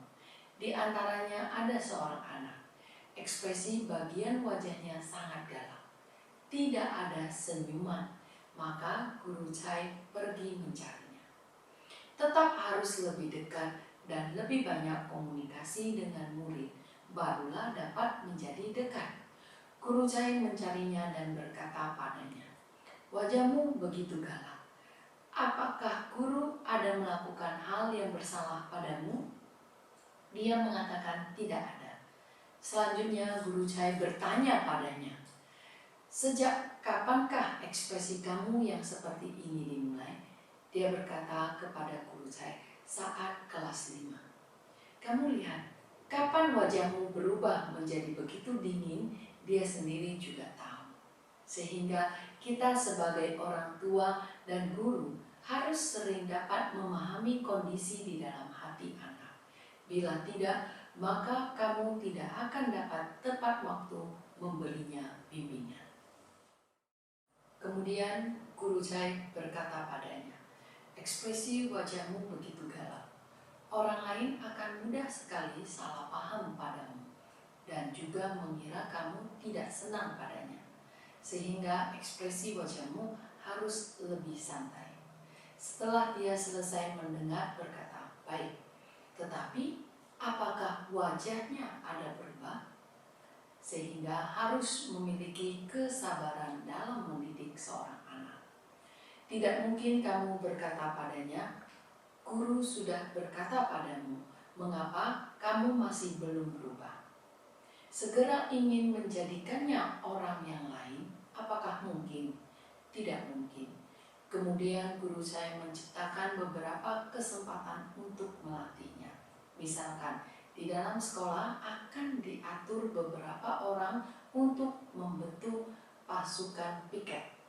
[SPEAKER 1] Di antaranya ada seorang anak, ekspresi bagian wajahnya sangat galak. Tidak ada senyuman, maka guru saya pergi mencarinya. Tetap harus lebih dekat dan lebih banyak komunikasi dengan murid, barulah dapat menjadi dekat. Guru saya mencarinya dan berkata padanya, "Wajahmu begitu galak. Apakah guru ada melakukan hal yang bersalah padamu?" Dia mengatakan tidak ada. Selanjutnya guru saya bertanya padanya, "Sejak kapankah ekspresi kamu yang seperti ini dimulai?" Dia berkata kepada guru saya, "Saat kelas 5. Kamu lihat, kapan wajahmu berubah menjadi begitu dingin, dia sendiri juga tahu." Sehingga kita sebagai orang tua dan guru harus sering dapat memahami kondisi di dalam hati anak. Bila tidak, maka kamu tidak akan dapat tepat waktu memberinya bimbingan. Kemudian guru saya berkata padanya, "Ekspresi wajahmu begitu galak. Orang lain akan mudah sekali salah paham padamu dan juga mengira kamu tidak senang padanya. Sehingga ekspresi wajahmu harus lebih santai." Setelah dia selesai mendengar berkata, "Baik, tetapi apakah wajahnya ada berubah?" Sehingga harus memiliki kesabaran dalam mendidik seorang anak. Tidak mungkin kamu berkata padanya, "Guru sudah berkata padamu, mengapa kamu masih belum berubah?" Segera ingin menjadikannya orang yang lain, apakah mungkin? Tidak mungkin. Kemudian guru saya menciptakan beberapa kesempatan untuk melatihnya. Misalkan, di dalam sekolah akan diatur beberapa orang untuk membentuk pasukan piket.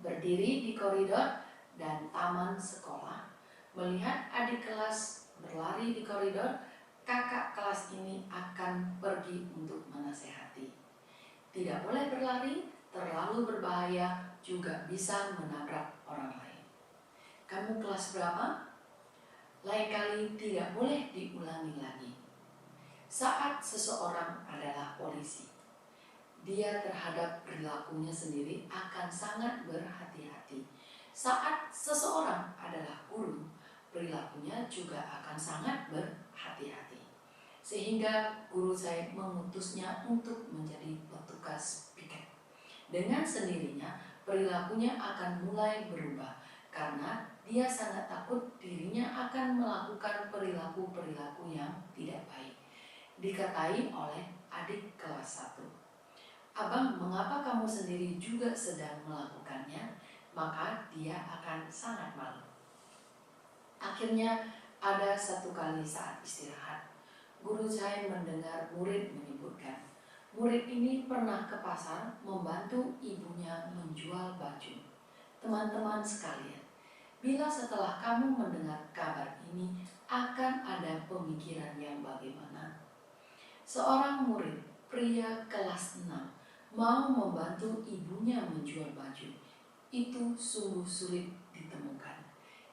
[SPEAKER 1] Berdiri di koridor dan taman sekolah, melihat adik kelas berlari di koridor, kakak kelas ini akan pergi untuk menasehati. Tidak boleh berlari, terlalu berbahaya, juga bisa menabrak orang lain. Kamu kelas berapa? Lain kali tidak boleh diulangi lagi. Saat seseorang adalah polisi, dia terhadap perilakunya sendiri akan sangat berhati-hati. Saat seseorang adalah guru, perilakunya juga akan sangat berhati-hati. Sehingga guru saya mengutusnya untuk menjadi petugas piket. Dengan sendirinya, perilakunya akan mulai berubah karena dia sangat takut dirinya akan melakukan perilaku-perilaku yang tidak baik. Dikatai oleh adik kelas 1, "Abang, mengapa kamu sendiri juga sedang melakukannya?" Maka dia akan sangat malu. Akhirnya ada satu kali saat istirahat, guru saya mendengar murid menyebutkan, murid ini pernah ke pasar membantu ibunya menjual baju. Teman-teman sekalian, bila setelah kamu mendengar kabar ini, akan ada pemikiran yang bagaimana? Seorang murid, pria kelas 6, mau membantu ibunya menjual baju. Itu sungguh sulit ditemukan.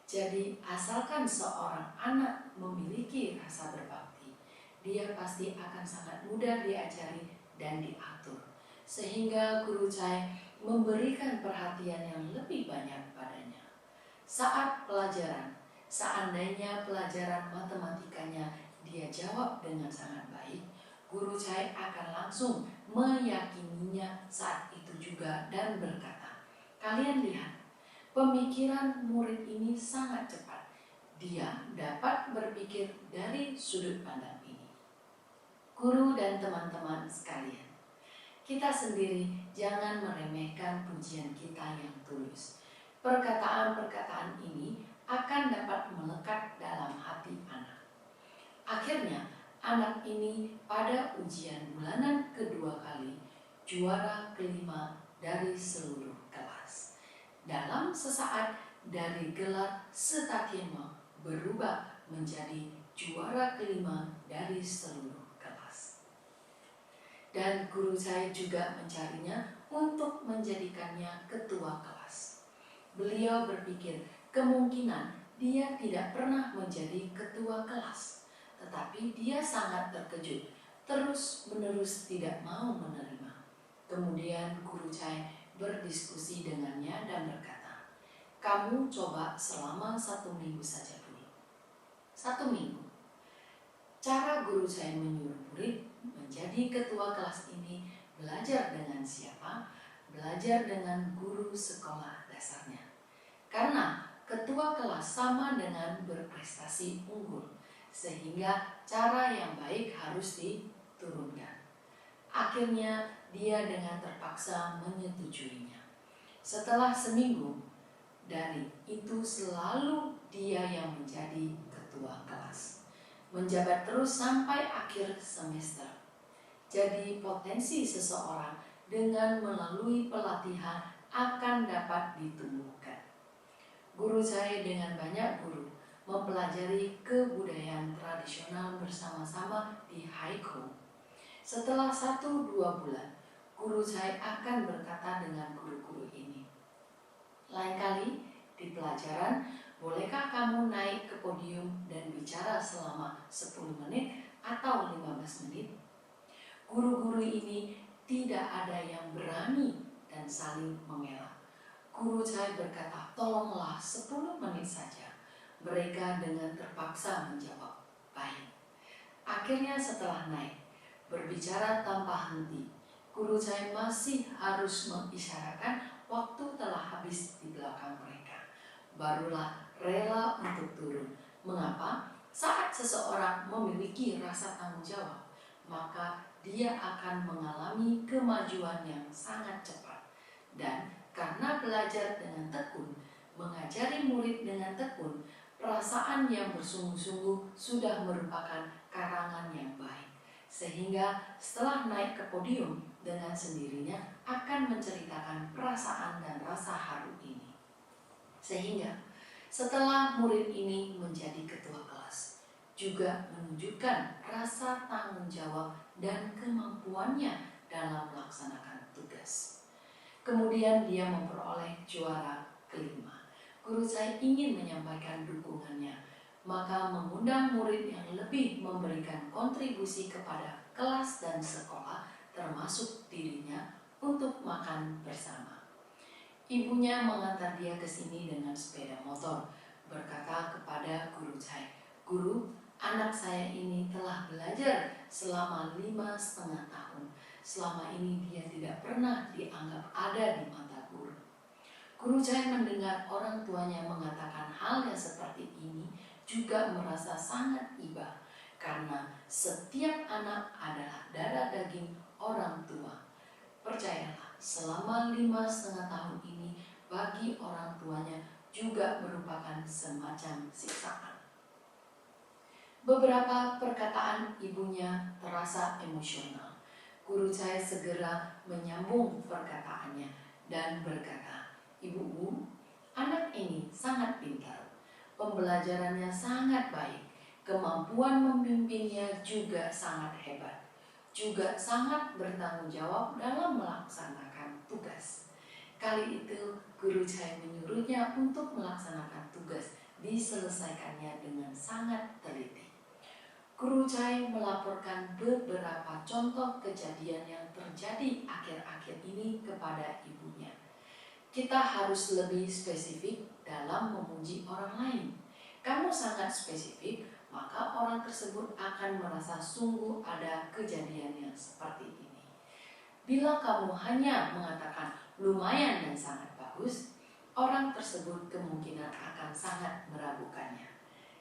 [SPEAKER 1] Jadi, asalkan seorang anak memiliki rasa berbakti, dia pasti akan sangat mudah diajari dan diatur. Sehingga guru saya memberikan perhatian yang lebih banyak padanya. Saat pelajaran, seandainya pelajaran matematikanya dia jawab dengan sangat baik, guru saya akan langsung meyakininya saat itu juga dan berkata, "Kalian lihat, pemikiran murid ini sangat cepat. Dia dapat berpikir dari sudut pandang ini." Guru dan teman-teman sekalian, kita sendiri jangan meremehkan pujian kita yang tulus. Perkataan-perkataan ini akan dapat melekat dalam hati anak. Akhirnya, anak ini pada ujian bulanan kedua kali juara kelima dari seluruh kelas. Dalam sesaat dari gelar Setakema berubah menjadi juara kelima dari seluruh kelas. Dan guru saya juga mencarinya untuk menjadikannya ketua kelas. Beliau berpikir kemungkinan dia tidak pernah menjadi ketua kelas. Tetapi dia sangat terkejut, terus-menerus tidak mau menerima. Kemudian guru saya berdiskusi dengannya dan berkata, "Kamu coba selama 1 minggu saja dulu." 1 minggu. Cara guru saya menyuruh murid menjadi ketua kelas ini belajar dengan siapa? Belajar dengan guru sekolah dasarnya. Karena ketua kelas sama dengan berprestasi unggul. Sehingga cara yang baik harus diturunkan. Akhirnya dia dengan terpaksa menyetujuinya. Setelah seminggu, dari itu selalu dia yang menjadi ketua kelas. Menjabat terus sampai akhir semester. Jadi potensi seseorang dengan melalui pelatihan akan dapat ditumbuhkan. Guru saya dengan banyak guru mempelajari kebudayaan tradisional bersama-sama di Haikou. Setelah 1-2 bulan, guru saya akan berkata dengan guru-guru ini, "Lain kali di pelajaran, bolehkah kamu naik ke podium dan bicara selama 10 menit atau 15 menit?" Guru-guru ini tidak ada yang berani dan saling mengelak. Guru saya berkata, "Tolonglah 10 menit saja." Mereka dengan terpaksa menjawab, "Baik." Akhirnya setelah naik, berbicara tanpa henti, guru saya masih harus mengisyaratkan waktu telah habis di belakang mereka. Barulah rela untuk turun. Mengapa? Saat seseorang memiliki rasa tanggung jawab, maka dia akan mengalami kemajuan yang sangat cepat. Dan karena belajar dengan tekun, mengajari murid dengan tekun, perasaan yang bersungguh-sungguh sudah merupakan karangan yang baik. Sehingga setelah naik ke podium dengan sendirinya akan menceritakan perasaan dan rasa haru ini. Sehingga setelah murid ini menjadi ketua kelas, juga menunjukkan rasa tanggung jawab dan kemampuannya dalam melaksanakan tugas. Kemudian dia memperoleh juara kelima. Guru saya ingin menyampaikan dukungannya, maka mengundang murid yang lebih memberikan kontribusi kepada kelas dan sekolah, termasuk dirinya, untuk makan bersama. Ibunya mengantar dia ke sini dengan sepeda motor, berkata kepada guru Chai, "Guru, anak saya ini telah belajar selama 5,5 tahun. Selama ini dia tidak pernah dianggap ada di mata guru." Guru Chai mendengar orang tuanya mengatakan hal yang seperti ini juga merasa sangat iba, karena setiap anak adalah darah daging orang tua. Percayalah, selama 5,5 tahun ini bagi orang tuanya juga merupakan semacam siksaan. Beberapa perkataan ibunya terasa emosional. Guru Chai segera menyambung perkataannya dan berkata, "Ibu, anak ini sangat pintar. Pembelajarannya sangat baik. Kemampuan memimpinnya juga sangat hebat. Juga sangat bertanggung jawab dalam melaksanakan tugas." Kali itu Guru Chai menyuruhnya untuk melaksanakan tugas diselesaikannya dengan sangat teliti. Guru Chai melaporkan beberapa contoh kejadian yang terjadi akhir-akhir ini kepada ibunya. Kita harus lebih spesifik dalam memuji orang lain. Kamu sangat spesifik, maka orang tersebut akan merasa sungguh ada kejadian yang seperti ini. Bila kamu hanya mengatakan lumayan dan sangat bagus, orang tersebut kemungkinan akan sangat meragukannya.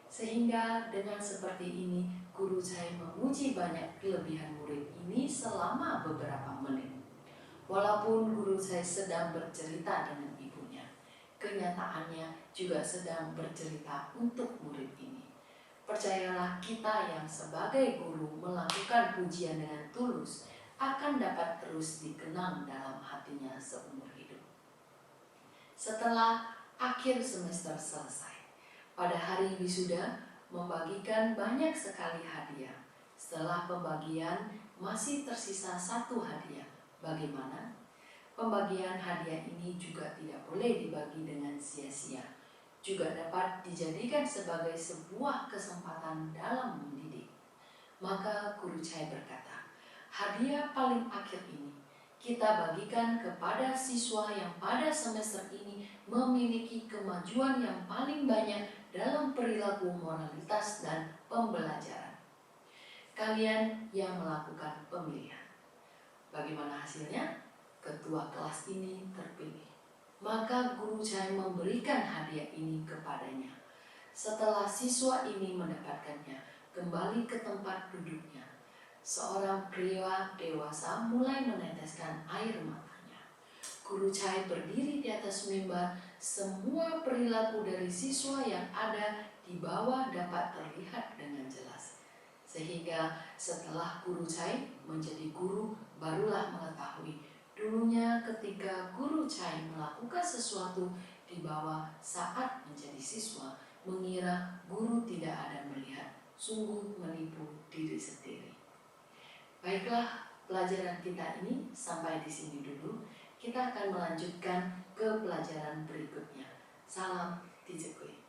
[SPEAKER 1] Sehingga dengan seperti ini, Guru Chai memuji banyak kelebihan murid ini selama beberapa menit. Walaupun Guru Chai sedang bercerita dengan ibunya, kenyataannya juga sedang bercerita untuk murid ini. Percayalah, kita yang sebagai guru melakukan pujian dengan tulus akan dapat terus dikenang dalam hatinya seumur hidup. Setelah akhir semester selesai, pada hari wisuda membagikan banyak sekali hadiah. Setelah pembagian masih tersisa 1 hadiah. Bagaimana? Pembagian hadiah ini juga tidak boleh dibagi dengan sia-sia. Juga dapat dijadikan sebagai sebuah kesempatan dalam mendidik. Maka Guru Chai berkata, "Hadiah paling akhir ini kita bagikan kepada siswa yang pada semester ini memiliki kemajuan yang paling banyak dalam perilaku moralitas dan pembelajaran. Kalian yang melakukan pemilihan." Bagaimana hasilnya? Ketua kelas ini terpilih. Maka Guru Chai memberikan hadiah ini kepadanya. Setelah siswa ini mendapatkannya, kembali ke tempat duduknya, seorang pria dewasa mulai meneteskan air matanya. Guru Chai berdiri di atas mimbar. Semua perilaku dari siswa yang ada di bawah dapat terlihat dengan jelas. Sehingga setelah Guru Chai menjadi guru, barulah mengetahui dulunya ketika Guru Chai melakukan sesuatu di bawah saat menjadi siswa, mengira guru tidak ada melihat, sungguh menipu diri sendiri. Baiklah, pelajaran kita ini sampai di sini dulu. Kita akan melanjutkan ke pelajaran berikutnya. Salam Tijekui.